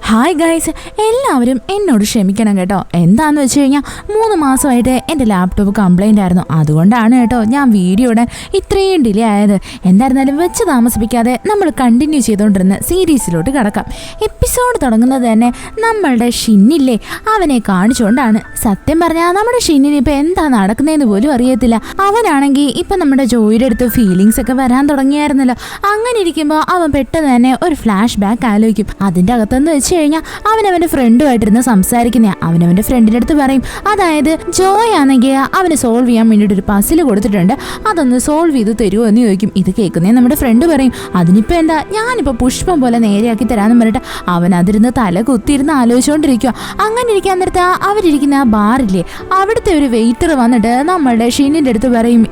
Hi guys, എല്ലാവരും എന്നോട് ക്ഷമിക്കണം കേട്ടോ. എന്താണെന്ന് വെച്ച് കഴിഞ്ഞാൽ 3 മാസമായിട്ട് എൻ്റെ ലാപ്ടോപ്പ് കംപ്ലൈൻ്റ് ആയിരുന്നു. അതുകൊണ്ടാണ് കേട്ടോ ഞാൻ വീഡിയോ ഇടാൻ ഇത്രയും ഡിലേ ആയത്. എന്തായിരുന്നാലും വെച്ച് താമസിപ്പിക്കാതെ നമ്മൾ കണ്ടിന്യൂ ചെയ്തുകൊണ്ടിരുന്ന സീരീസിലോട്ട് കിടക്കാം. എപ്പിസോഡ് തുടങ്ങുന്നത് തന്നെ നമ്മളുടെ ഷിന്നില്ലേ അവനെ കാണിച്ചുകൊണ്ടാണ്. സത്യം പറഞ്ഞാൽ നമ്മുടെ ഷിന്നിന് ഇപ്പം എന്താ നടക്കുന്നതെന്ന് പോലും അറിയത്തില്ല. അവനാണെങ്കിൽ ഇപ്പം നമ്മുടെ ജോയിയുടെ അടുത്ത് ഫീലിങ്സ് ഒക്കെ വരാൻ തുടങ്ങിയായിരുന്നല്ലോ. അങ്ങനെ ഇരിക്കുമ്പോൾ അവൻ പെട്ടെന്ന് തന്നെ ഒരു ഫ്ലാഷ് ബാക്ക് ആലോചിക്കും. അതിൻ്റെ അകത്തെന്ന് വെച്ച് കഴിഞ്ഞാൽ അവനവൻ്റെ ഫ്രണ്ടുമായിട്ടിരുന്ന് സംസാരിക്കുന്ന അവനവൻ്റെ ഫ്രണ്ടിൻ്റെ അടുത്ത് പറയും, അതായത് ജോയ് ആണെങ്കിൽ അവന് സോൾവ് ചെയ്യാൻ വേണ്ടിയിട്ട് ഒരു പസിൽ കൊടുത്തിട്ടുണ്ട്, അതൊന്ന് സോൾവ് ചെയ്ത് തരുമോ എന്ന് ചോദിക്കും. ഇത് കേൾക്കുന്നേ നമ്മുടെ ഫ്രണ്ട് പറയും, അതിനിപ്പോൾ എന്താ, ഞാനിപ്പോൾ പുഷ്പം പോലെ നേരെയാക്കി തരാമെന്ന് പറഞ്ഞിട്ട് അവൻ അതിരുന്ന് തല കുത്തിയിരുന്ന് ആലോചിച്ചുകൊണ്ടിരിക്കുക. അങ്ങനെ ഇരിക്കാൻ നേരത്ത് അവരിരിക്കുന്ന ആ ബാറില്ലേ അവിടുത്തെ ഒരു വെയിറ്റർ വന്നിട്ട് നമ്മളുടെ ഷിന്നിൻ്റെ അടുത്ത് പറയും,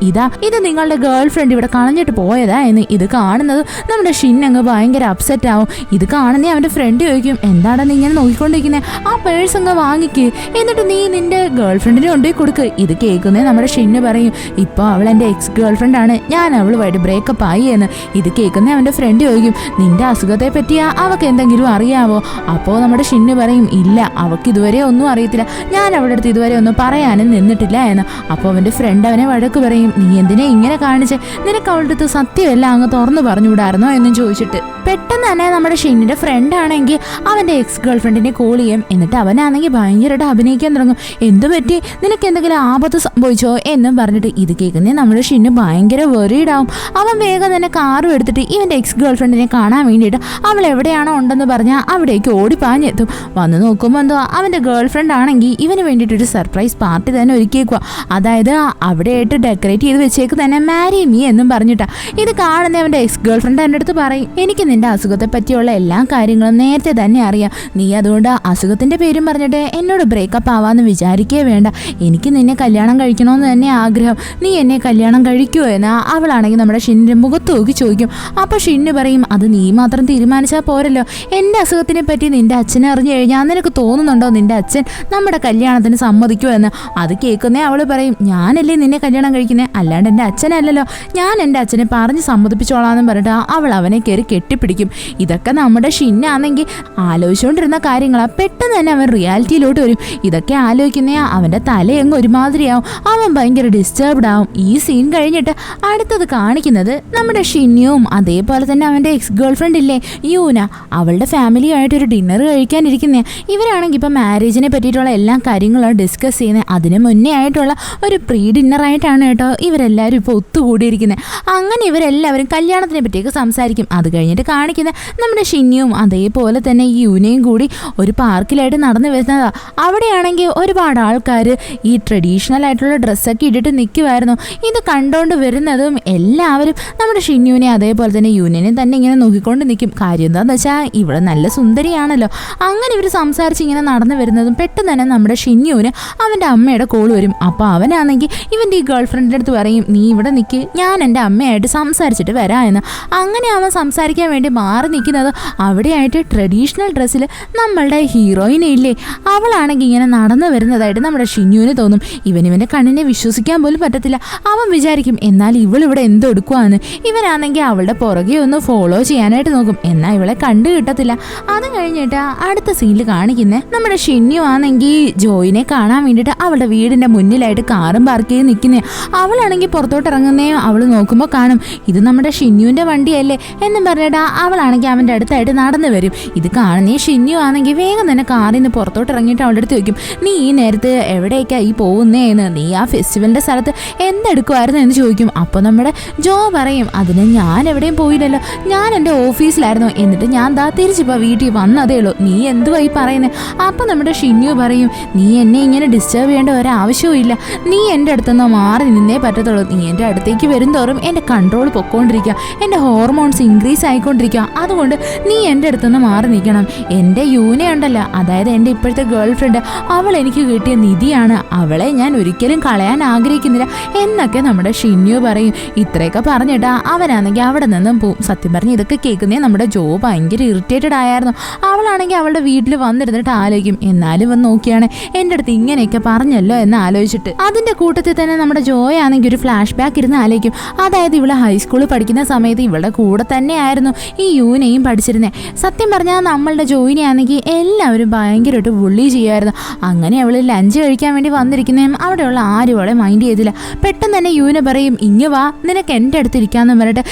ഇത് നിങ്ങളുടെ ഗേൾ ഫ്രണ്ട് ഇവിടെ കളഞ്ഞിട്ട് പോയതാ എന്ന്. ഇത് കാണുന്നത് നമ്മുടെ ഷിൻ അങ്ങ് ഭയങ്കര അപ്സെറ്റ് ആവും. ഇത് കാണുന്നേ അവൻ്റെ ഫ്രണ്ട് ചോദിക്കും, എന്താണ് നീ ഇങ്ങനെ നോക്കിക്കൊണ്ടിരിക്കുന്നത്, ആ പേഴ്സ് അങ്ങ് വാങ്ങിക്ക്, എന്നിട്ട് നീ നിന്റെ ഗേൾ ഫ്രണ്ടിനെ കൊണ്ടുപോയി കൊടുക്ക്. ഇത് കേൾക്കുന്നേ നമ്മുടെ ഷിന്ന് പറയും, ഇപ്പോൾ അവൾ എൻ്റെ എക്സ് ഗേൾ ഫ്രണ്ടാണ്, ഞാൻ അവളുമായിട്ട് ബ്രേക്കപ്പ് ആയി എന്ന്. ഇത് കേൾക്കുന്നേ അവൻ്റെ ഫ്രണ്ട് ചോദിക്കും, നിന്റെ അസുഖത്തെ പറ്റിയാ അവൾക്ക് എന്തെങ്കിലും അറിയാവോ? അപ്പോൾ നമ്മുടെ ഷിന്ന് പറയും, ഇല്ല, അവൾക്ക് ഇതുവരെ ഒന്നും അറിയത്തില്ല, ഞാൻ അവളുടെ അടുത്ത് ഇതുവരെ ഒന്നും പറയാനും നിന്നിട്ടില്ല എന്ന്. അപ്പോൾ അവൻ്റെ ഫ്രണ്ട് അവനെ വഴക്ക് പറയും, നീ എന്തിനാ ഇങ്ങനെ കാണിച്ച്, നിനക്ക് അവളുടെ അടുത്ത് സത്യമെല്ലാം അങ്ങ് തുറന്നു പറഞ്ഞുകൂടായിരുന്നോ എന്നും ചോദിച്ചിട്ട് പെട്ടെന്ന് തന്നെ നമ്മുടെ ഷിന്നിന്റെ ഫ്രണ്ട് ആണെങ്കിൽ അവന്റെ എക്സ് ഗേൾ ഫ്രണ്ടിനെ കോൾ ചെയ്യും. എന്നിട്ട് അവനാണെങ്കിൽ ഭയങ്കരമായിട്ട് അഭിനയിക്കാൻ തുടങ്ങും, എന്തു പറ്റി, നിനക്ക് എന്തെങ്കിലും ആപത്ത് സംഭവിച്ചോ എന്നും പറഞ്ഞിട്ട്. ഇത് കേൾക്കുന്നേ നമ്മുടെ ഷിന്ന് ഭയങ്കര വെറീഡാവും. അവൻ വേഗം തന്നെ കാറും എടുത്തിട്ട് ഇവന്റെ എക്സ് ഗേൾ ഫ്രണ്ടിനെ കാണാൻ വേണ്ടിയിട്ട് അവൾ എവിടെയാണോ ഉണ്ടെന്ന് പറഞ്ഞാൽ അവിടേക്ക് ഓടിപ്പാഞ്ഞെത്തും. വന്ന് നോക്കുമ്പോൾ എന്തോ അവന്റെ ഗേൾ ഫ്രണ്ട് ആണെങ്കിൽ ഇവന് വേണ്ടിയിട്ടൊരു സർപ്രൈസ് പാർട്ടി തന്നെ ഒരുക്കിയേക്കുക. അതായത് അവിടെയായിട്ട് ഡെക്കറേറ്റ് ചെയ്ത് വെച്ചേക്ക് തന്നെ മാരി മീ എന്നും പറഞ്ഞിട്ടാ. ഇത് കാണുന്ന അവന്റെ എക്സ് ഗേൾ ഫ്രണ്ട് എൻ്റെ അടുത്ത് പറയും, എനിക്ക് നിന്റെ അസുഖത്തെ പറ്റിയുള്ള എല്ലാ കാര്യങ്ങളും നേരത്തെ തന്നെ അറിയാം, നീ അതുകൊണ്ട് അസുഖത്തിന്റെ പേരും പറഞ്ഞിട്ട് എന്നോട് ബ്രേക്കപ്പ് ആവാന്ന് വിചാരിക്കേ വേണ്ട, എനിക്ക് നിന്നെ കല്യാണം കഴിക്കണമെന്ന് തന്നെ ആഗ്രഹം, നീ എന്നെ കല്യാണം കഴിക്കുമോ എന്ന് അവളാണെങ്കിൽ നമ്മുടെ ഷിന്നിന്റെ മുഖത്ത് നോക്കി ചോദിക്കും. അപ്പോൾ ഷിന്ന് പറയും, അത് നീ മാത്രം തീരുമാനിച്ചാൽ പോരല്ലോ, എൻ്റെ അസുഖത്തിനെ പറ്റി നിന്റെ അച്ഛനെ അറിഞ്ഞു കഴിഞ്ഞാൽ നിനക്ക് തോന്നുന്നുണ്ടോ നിന്റെ അച്ഛൻ നമ്മുടെ കല്യാണത്തിന് സമ്മതിക്കുമോ എന്ന്. അത് കേൾക്കുന്നേ അവള് പറയും, ഞാനല്ലേ നിന്നെ കല്യാണം കഴിക്കുന്നത്, അല്ലാണ്ട് എൻ്റെ അച്ഛനല്ലല്ലോ, ഞാൻ എൻ്റെ അച്ഛനെ പറഞ്ഞ് സമ്മതിപ്പിച്ചോളാന്നും പറഞ്ഞിട്ട് അവൾ അവനെ കയറി കെട്ടിപ്പിടിക്കും. ഇതൊക്കെ നമ്മുടെ ഷിന്നാണെങ്കിൽ ആലോചിച്ചുകൊണ്ടിരുന്ന കാര്യങ്ങളാ. പെട്ടെന്ന് തന്നെ അവൻ റിയാലിറ്റിയിലോട്ട് വരും. ഇതൊക്കെ ആലോചിക്കുന്നേ അവൻ്റെ തലയങ്ങ് ഒരുമാതിരിയാവും, അവൻ ഭയങ്കര ഡിസ്റ്റർബ്ഡ് ആവും. ഈ സീൻ കഴിഞ്ഞിട്ട് അടുത്തത് കാണിക്കുന്നത് നമ്മുടെ ഷിന്നിയും അതേപോലെ തന്നെ അവൻ്റെ എക്സ് ഗേൾ ഫ്രണ്ട് ഇല്ലേ യൂന, അവളുടെ ഫാമിലിയായിട്ടൊരു ഡിന്നർ കഴിക്കാനിരിക്കുന്നേ. ഇവരാണെങ്കിൽ ഇപ്പം മാരേജിനെ പറ്റിയിട്ടുള്ള എല്ലാ കാര്യങ്ങളും ഡിസ്കസ് ചെയ്യുന്നത്. അതിന് മുന്നേ ആയിട്ടുള്ള ഒരു പ്രീ ഡിന്നറായിട്ടാണ് കേട്ടോ ഇവരെല്ലാവരും ഇപ്പോൾ ഒത്തുകൂടിയിരിക്കുന്നത്. അങ്ങനെ ഇവരെല്ലാവരും കല്യാണത്തിനെ പറ്റിയൊക്കെ സംസാരിക്കും. അത് കഴിഞ്ഞിട്ട് കാണിക്കുന്ന നമ്മുടെ ഷിന്നിയും അതേപോലെ തന്നെ ഈ യൂനയും കൂടി ഒരു പാർക്കിലായിട്ട് നടന്നു വരുന്നതാണ്. അവിടെയാണെങ്കിൽ ഒരുപാട് ആൾക്കാർ ഈ ട്രഡീഷണൽ ആയിട്ടുള്ള ഡ്രസ്സൊക്കെ ഇട്ടിട്ട് നിൽക്കുമായിരുന്നു. ഇത് കണ്ടുകൊണ്ട് വരുന്നതും എല്ലാവരും നമ്മുടെ ഷിന്യൂനെ അതേപോലെ തന്നെ യൂനിയനെ തന്നെ ഇങ്ങനെ നോക്കിക്കൊണ്ട് നിൽക്കും. കാര്യം എന്താണെന്ന് വെച്ചാൽ ഇവിടെ നല്ല സുന്ദരിയാണല്ലോ. അങ്ങനെ ഇവർ സംസാരിച്ച് ഇങ്ങനെ നടന്നു വരുന്നതും പെട്ടെന്ന് തന്നെ നമ്മുടെ ഷിന്യൂന് അവൻ്റെ അമ്മയുടെ കോൾ വരും. അപ്പോൾ അവനാണെങ്കിൽ ഇവൻ്റെ ഈ ഗേൾ ഫ്രണ്ടിൻ്റെ അടുത്ത് പറയും, നീ ഇവിടെ നിൽക്ക്, ഞാൻ എൻ്റെ അമ്മയായിട്ട് സംസാരിച്ചിട്ട് വരാം എന്ന്. അങ്ങനെ അവൻ സംസാരിക്കാൻ വേണ്ടി മാറി നിൽക്കുന്നത് അവിടെയായിട്ട് ട്രഡീഷണൽ ഡ്രസ്സിൽ നമ്മളുടെ ഹീറോയിനെ ഇല്ലേ അവളാണെങ്കിൽ ഇങ്ങനെ നടന്നു വരുന്നതായിട്ട് നമ്മുടെ ഷിന്യൂന് തോന്നും. ഇവൻ്റെ കണ്ണിനെ വിശ്വസിക്കാൻ പോലും പറ്റത്തില്ല. അവൻ വിചാരിക്കും, എന്നാൽ ഇവളിവിടെ എന്തോ എടുക്കുവാന്ന്. ഇവനാണെങ്കിൽ അവളുടെ പുറകെ ഒന്ന് ഫോളോ ചെയ്യാനായിട്ട് നോക്കും, എന്നാൽ ഇവളെ കണ്ടു കിട്ടത്തില്ല. അത് കഴിഞ്ഞിട്ട് അടുത്ത സീനിൽ കാണിക്കുന്നത് നമ്മുടെ ഷിന്യു ആണെങ്കിൽ ജോയിനെ കാണാൻ വേണ്ടിയിട്ട് അവളുടെ വീടിൻ്റെ മുന്നിലായിട്ട് കാറും പാർക്ക് ചെയ്ത് നിൽക്കുന്നേ. അവളാണെങ്കിൽ പുറത്തോട്ട് ഇറങ്ങുന്നേ അവൾ നോക്കുമ്പോൾ കാണും, ഇത് നമ്മുടെ ഷിന്യുവിൻ്റെ വണ്ടിയല്ലേ എന്നും പറഞ്ഞിട്ട് അവളാണെങ്കിൽ അവൻ്റെ അടുത്തായിട്ട് നടന്നു വരും. ഇത് കാണുന്നേ ഷിന്യു ആണെങ്കിൽ വേഗം തന്നെ കാറിൽ നിന്ന് പുറത്തോട്ട് ഇറങ്ങിയിട്ട് അവളുടെ അടുത്ത് ചോദിക്കും, നീ ഈ നേരത്ത് എവിടേക്കാ ഈ പോകുന്നേ എന്ന്, നീ ആ ഫെസ്റ്റിവലിൻ്റെ സ്ഥലത്ത് എന്തെടുക്കുമായിരുന്നു എന്ന് ചോദിക്കും. അപ്പോൾ നമ്മുടെ ജോ പറയും, അതിന് ഞാൻ എവിടെയും പോയില്ലല്ലോ, ഞാൻ എൻ്റെ ഓഫീസിലായിരുന്നു, എന്നിട്ട് ഞാൻ തിരിച്ചിപ്പോൾ വീട്ടിൽ വന്നതേ ഉള്ളൂ, നീ എന്തുവായി പറയുന്നത്. അപ്പോൾ നമ്മുടെ ഷിന്യു പറയും, നീ എന്നെ ഇങ്ങനെ ഡിസ്റ്റർബ് ചെയ്യേണ്ട ഒരാവശ്യവും ഇല്ല, നീ എൻ്റെ അടുത്തുനിന്ന് മാറി നിന്നേ പറ്റത്തുള്ളൂ, നീ എൻ്റെ അടുത്തേക്ക് വരുംതോറും എൻ്റെ കൺട്രോൾ പൊക്കോണ്ടിരിക്കുക, എൻ്റെ ഹോർമോൺസ് ഇൻക്രീസ് ആയിക്കൊണ്ടിരിക്കുക, അതുകൊണ്ട് നീ എൻ്റെ അടുത്തുനിന്ന് മാറി നിൽക്കണം. എൻ്റെ യൂനയുണ്ടല്ലോ, അതായത് എൻ്റെ ഇപ്പോഴത്തെ ഗേൾ ഫ്രണ്ട്, അവൾ എനിക്ക് കിട്ടിയ നിധിയാണ്, അവളെ ഞാൻ ഒരിക്കലും കളയാൻ ആഗ്രഹിക്കുന്നില്ല എന്നൊക്കെ നമ്മുടെ ഷിന്യു പറയും. ഇത്രയൊക്കെ പറഞ്ഞിട്ടാ അവനാണെങ്കിൽ അവിടെ നിന്നും പോവും. സത്യം പറഞ്ഞ് ഇതൊക്കെ കേൾക്കുന്നേ നമ്മുടെ ജോ ഭയങ്കര ഇറിറ്റേറ്റഡ് ആയിരുന്നു. അവളാണെങ്കിൽ അവളുടെ വീട്ടിൽ വന്നിരുന്നിട്ട് ആലോചിക്കും, എന്നാലും വന്ന് നോക്കിയാണ് എൻ്റെ അടുത്ത് ഇങ്ങനെയൊക്കെ പറഞ്ഞല്ലോ എന്ന് ആലോചിച്ചിട്ട്. അതിൻ്റെ കൂട്ടത്തിൽ തന്നെ നമ്മുടെ ജോയാണെങ്കിൽ ഒരു ഫ്ലാഷ് ബാക്ക് ഇരുന്ന് ആലോചിക്കും. അതായത് ഇവള് ഹൈസ്കൂളിൽ പഠിക്കുന്ന സമയത്ത് ഇവളുടെ കൂടെ തന്നെ ആയിരുന്നു ഈ യൂനയും പഠിച്ചിരുന്നത്. സത്യം പറഞ്ഞാൽ നമ്മൾ നമ്മളുടെ ജോയിനെ ആണെങ്കിൽ എല്ലാവരും ഭയങ്കരമായിട്ട് ബുള്ളി ചെയ്യുമായിരുന്നു. അങ്ങനെ അവൾ ലഞ്ച് കഴിക്കാൻ വേണ്ടി വന്നിരിക്കുന്നതും അവിടെയുള്ള ആരും അവളെ മൈൻഡ് ചെയ്തില്ല. പെട്ടെന്ന് തന്നെ യൂന പറയും, ഇങ്ങ് വാ, നിനക്ക് എൻ്റെ അടുത്ത് ഇരിക്കാമെന്ന് പറഞ്ഞിട്ട്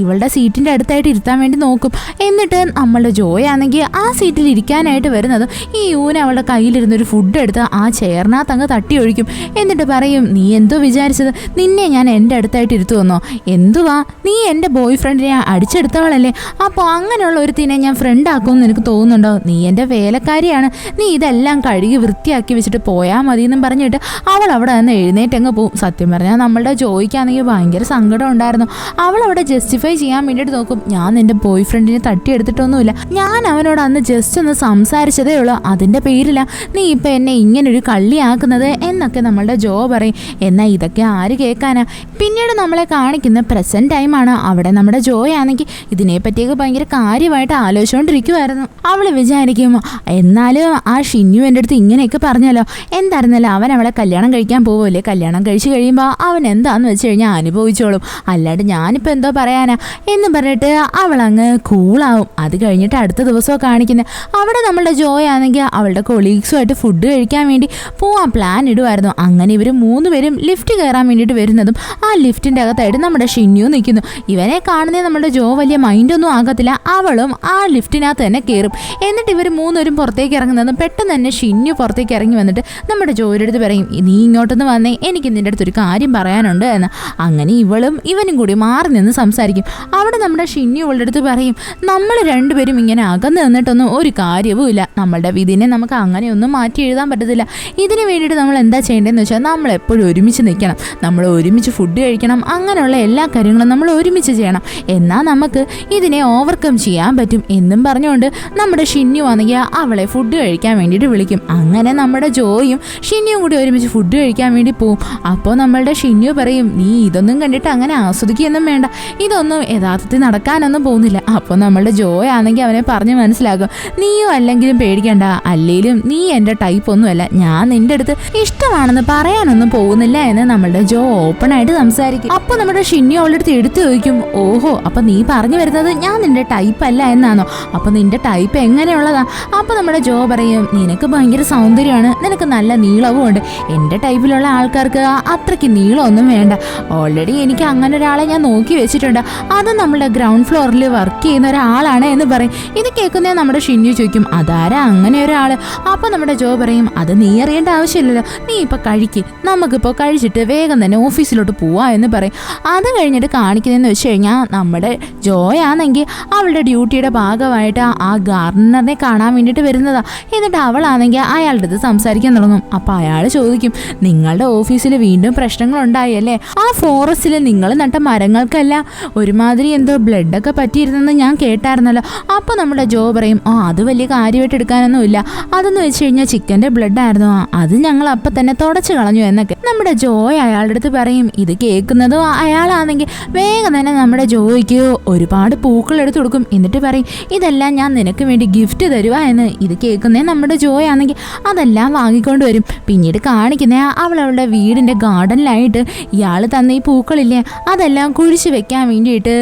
ഇവളുടെ സീറ്റിൻ്റെ അടുത്തായിട്ട് ഇരുത്താൻ വേണ്ടി നോക്കും. എന്നിട്ട് നമ്മളുടെ ജോയ് ആണെങ്കിൽ ആ സീറ്റിൽ ഇരിക്കാനായിട്ട് വരുന്നത് ഈ യൂന അവളുടെ കയ്യിലിരുന്നൊരു ഫുഡ് എടുത്ത് ആ ചെയറിനകത്ത് അങ്ങ് തട്ടി ഒഴിക്കും. എന്നിട്ട് പറയും, നീ എന്തോ വിചാരിച്ചത്, നിന്നെ ഞാൻ എൻ്റെ അടുത്തായിട്ട് ഇരുത്തുവന്നോ? എന്തുവാ, നീ എൻ്റെ ബോയ് ഫ്രണ്ടിനെ അടിച്ചെടുത്തവളല്ലേ? അപ്പോൾ അങ്ങനെയുള്ള ഒരുത്തിനെ ഞാൻ ഫ്രണ്ട് ആക്കുമെന്ന് നിനക്ക് തോന്നുന്നുണ്ടോ? നീ എൻ്റെ വേലക്കാരിയാണ്, നീ ഇതെല്ലാം കഴുകി വൃത്തിയാക്കി വെച്ചിട്ട് പോയാൽ മതി എന്നും പറഞ്ഞിട്ട് അവൾ അവിടെ നിന്ന് എഴുന്നേറ്റങ്ങ് പോവും. സത്യം പറഞ്ഞാൽ നമ്മളുടെ ജോയ്ക്കാണെങ്കിൽ ഭയങ്കര സങ്കടം ഉണ്ടായിരുന്നു. അവൾ അവിടെ ജസ്റ്റിഫൈ ചെയ്യാൻ വേണ്ടിയിട്ട് നോക്കും, ഞാൻ നിൻ്റെ ബോയ് ഫ്രണ്ടിനെ തട്ടിയെടുത്തിട്ടൊന്നുമില്ല, ഞാൻ അവനോട് അന്ന് ജസ്റ്റ് ഒന്ന് സംസാരിച്ചതേ ഉള്ളൂ, അതിൻ്റെ പേരില നീ ഇപ്പം എന്നെ ഇങ്ങനൊരു കള്ളിയാക്കുന്നത് എന്നൊക്കെ നമ്മളുടെ ജോ പറയും. എന്നാൽ ഇതൊക്കെ ആര് കേൾക്കാനാ? പിന്നീട് നമ്മളെ കാണിക്കുന്ന പ്രസന്റ് ടൈമാണ്. അവിടെ നമ്മുടെ ജോയ് ആണെങ്കിൽ ഇതിനെപ്പറ്റിയൊക്കെ ഭയങ്കര കാര്യമായിട്ട് ആലോചിച്ചുകൊണ്ടിരിക്കുമായിരുന്നു. അവൾ വിചാരിക്കും, എന്നാലും ആ ഷിന്നു എൻ്റെ അടുത്ത് ഇങ്ങനെയൊക്കെ പറഞ്ഞല്ലോ, എന്തായിരുന്നല്ലോ അവൻ അവളെ കല്യാണം കഴിക്കാൻ പോവില്ലേ, കല്യാണം കഴിച്ച് കഴിയുമ്പോൾ അവൻ എന്താന്ന് വെച്ച് കഴിഞ്ഞാൽ അനുഭവിച്ചോളും, അല്ലാണ്ട് ഞാനിപ്പോൾ എന്തോ പറയാനാ എന്ന് പറഞ്ഞിട്ട് അവളങ്ങ് കൂളാവും. അത് കഴിഞ്ഞിട്ട് അടുത്ത ദിവസമൊക്കെ കാണിക്കുന്നത് അവിടെ നമ്മളുടെ ജോയ് ആണെങ്കിൽ അവളുടെ കൊളീഗ്സുമായിട്ട് ഫുഡ് കഴിക്കാൻ വേണ്ടി പോവാൻ പ്ലാൻ ഇടുമായിരുന്നു. അങ്ങനെ ഇവർ 3 പേരും ലിഫ്റ്റ് കയറാൻ വേണ്ടിയിട്ട് വരുന്നതും ആ ലിഫ്റ്റിൻ്റെ അകത്തായിട്ട് നമ്മുടെ ഷിന്നു നിൽക്കുന്നു. ഇവനെ കാണുന്നേ നമ്മുടെ ജോ വലിയ മൈൻഡൊന്നും ആകത്തില്ല. അവളും ആ ലിഫ്റ്റിനകത്ത് തന്നെ കയറും. എന്നിട്ട് ഇവർ 3 പേരും പുറത്തേക്ക് ഇറങ്ങുന്നതും പെട്ടെന്ന് തന്നെ ഷിന്നു പുറത്തേക്ക് ഇറങ്ങി വന്നിട്ട് നമ്മുടെ ജോയുടെ അടുത്ത് പറയും, നീ ഇങ്ങോട്ടൊന്ന് വന്നേ, എനിക്ക് നിൻ്റെ അടുത്തൊരു കാര്യം പറയാനുണ്ട് എന്ന്. അങ്ങനെ ഇവളും ഇവനും കൂടി മാറി നിന്ന് സംസാരിക്കും. അവിടെ നമ്മുടെ ഷിന്നു ഇവളുടെ അടുത്ത് പറയും, നമ്മൾ 2 പേരും ഇങ്ങനെ അകന്ന് നിന്നിട്ടൊന്നും ഒരു കാര്യവും ഇല്ല, നമ്മളുടെ വിധിനെ നമുക്ക് അങ്ങനെയൊന്നും മാറ്റി എഴുതാൻ പറ്റത്തില്ല. ഇതിന് വേണ്ടിയിട്ട് നമ്മൾ എന്താ ചെയ്യേണ്ടതെന്ന് വെച്ചാൽ നമ്മൾ എപ്പോഴും ഒരുമിച്ച് നിൽക്കണം, നമ്മൾ ഒരുമിച്ച് ഫുഡ് കഴിക്കണം, അങ്ങനെയുള്ള എല്ലാ കാര്യങ്ങളും നമ്മൾ ഒരുമിച്ച് ചെയ്യണം, എന്നാൽ നമുക്ക് ഇതിനെ ഓവർകം ചെയ്യാൻ പറ്റും എന്നും പറഞ്ഞുകൊണ്ട് നമ്മുടെ ഷിന്നു ആണെങ്കിൽ അവളെ ഫുഡ് കഴിക്കാൻ വേണ്ടിയിട്ട് വിളിക്കും. അങ്ങനെ നമ്മുടെ ജോയും ഷിന്നുവും കൂടി ഒരുമിച്ച് ഫുഡ് കഴിക്കാൻ വേണ്ടി പോവും. അപ്പോൾ നമ്മളുടെ ഷിന്നു പറയും, നീ ഇതൊന്നും കണ്ടിട്ട് അങ്ങനെ ആസ്വദിക്കുകയൊന്നും വേണ്ട, ഇതൊന്നും യഥാർത്ഥത്തിൽ നടക്കാനൊന്നും പോകുന്നില്ല. അപ്പോൾ നമ്മളുടെ ജോയ് ആണെങ്കിൽ അവനെ പറഞ്ഞ് മനസ്സിലാക്കും, നീയും അല്ലെങ്കിലും പേടിക്കണ്ട, അല്ലെങ്കിലും നീ എൻ്റെ ടൈപ്പ് ഒന്നുമല്ല, ഞാൻ നിൻ്റെ അടുത്ത് ഇഷ്ടമാണെന്ന് പറയാനൊന്നും പോകുന്നില്ല എന്ന് നമ്മളുടെ ജോ ഓപ്പൺ ആയിട്ട് സംസാരിക്കും. അപ്പോൾ നമ്മുടെ ഷിന്നു അവളുടെ അടുത്ത് എടുത്തു ചോദിക്കും, ഓഹോ, അപ്പം നീ പറഞ്ഞു വരുന്നത് ഞാൻ നിൻ്റെ ടൈപ്പ് അല്ല എന്നാണോ? അപ്പം നിൻ്റെ ടൈപ്പ് എങ്ങനെയുള്ളതാ? അപ്പോൾ നമ്മുടെ ജോ പറയും, നിനക്ക് ഭയങ്കര സൗന്ദര്യമാണ്, നിനക്ക് നല്ല നീളവും ഉണ്ട്, എൻ്റെ ടൈപ്പിലുള്ള ആൾക്കാർക്ക് അത്രയ്ക്ക് നീളമൊന്നും വേണ്ട, ഓൾറെഡി എനിക്ക് അങ്ങനെ ഒരാളെ ഞാൻ നോക്കി വെച്ചിട്ടുണ്ട്, അത് നമ്മുടെ ഗ്രൗണ്ട് ഫ്ലോറിൽ വർക്ക് ചെയ്യുന്ന ഒരാളാണ് എന്ന് പറയും. ഇത് കേൾക്കുന്നേ നമ്മുടെ ഷിന്നു ചോദിക്കും, അതാരാ അങ്ങനെ ഒരാൾ? അപ്പോൾ നമ്മുടെ ജോ പറയും, അത് നീ അറിയേണ്ട ആവശ്യമില്ലല്ലോ, നീ ഇപ്പോൾ കഴിക്ക്, നമുക്കിപ്പോൾ കഴിച്ചിട്ട് വേഗം തന്നെ ഓഫീസിലോട്ട് പോവാ എന്ന് പറയും. അത് കഴിഞ്ഞിട്ട് കാണിക്കുന്നതെന്ന് വെച്ച് കഴിഞ്ഞാൽ നമ്മുടെ ജോയാണെങ്കിൽ അവളുടെ ഡ്യൂട്ടിയുടെ ഭാഗമായിട്ട് ആ ഗാർഡനറിനെ കാണാൻ വേണ്ടിയിട്ട് വരുന്നതാ. എന്നിട്ട് അവളാണെങ്കിൽ അയാളുടെ അടുത്ത് സംസാരിക്കാൻ തുടങ്ങും. അപ്പോൾ അയാൾ ചോദിക്കും, നിങ്ങളുടെ ഓഫീസിൽ വീണ്ടും പ്രശ്നങ്ങളുണ്ടായല്ലേ? ആ ഫോറസ്റ്റിൽ നിങ്ങൾ നട്ട മരങ്ങൾക്കെല്ലാം ഒരുമാതിരി എന്തോ ബ്ലഡൊക്കെ പറ്റിയിരുന്നെന്ന് ഞാൻ കേട്ടായിരുന്നല്ലോ. അപ്പോൾ നമ്മുടെ ജോ പറയും, അത് വലിയ കാര്യമായിട്ട് എടുക്കാനൊന്നുമില്ല, അതെന്ന് വെച്ച് കഴിഞ്ഞാൽ ചിക്കൻ്റെ ബ്ലഡ് ആയിരുന്നു, അത് ഞങ്ങൾ അപ്പം തന്നെ തുടച്ചു കളഞ്ഞു എന്നൊക്കെ നമ്മുടെ ജോയ് അയാളുടെ അടുത്ത് പറയും. ഇത് കേൾക്കുന്നതും അയാളാണെങ്കിൽ വേഗം തന്നെ നമ്മുടെ ജോയ്ക്ക് ഒരുപാട് പൂക്കൾ എടുത്ത് കൊടുക്കും. എന്നിട്ട് പറയും, ഇതെല്ലാം ഞാൻ നിനക്ക് വേണ്ടി ഗിഫ്റ്റ് തരുക എന്ന്. ഇത് കേൾക്കുന്നേ നമ്മുടെ ജോയ് ആണെങ്കിൽ അതെല്ലാം വാങ്ങിക്കൊണ്ട് വരും. പിന്നീട് കാണിക്കുന്നേ അവളുടെ വീടിൻ്റെ ഗാർഡനിലായിട്ട് ഇയാൾ തന്ന ഈ പൂക്കളില്ലേ അതെല്ലാം കുഴിച്ച് വെക്കാൻ വേണ്ടിയിട്ട്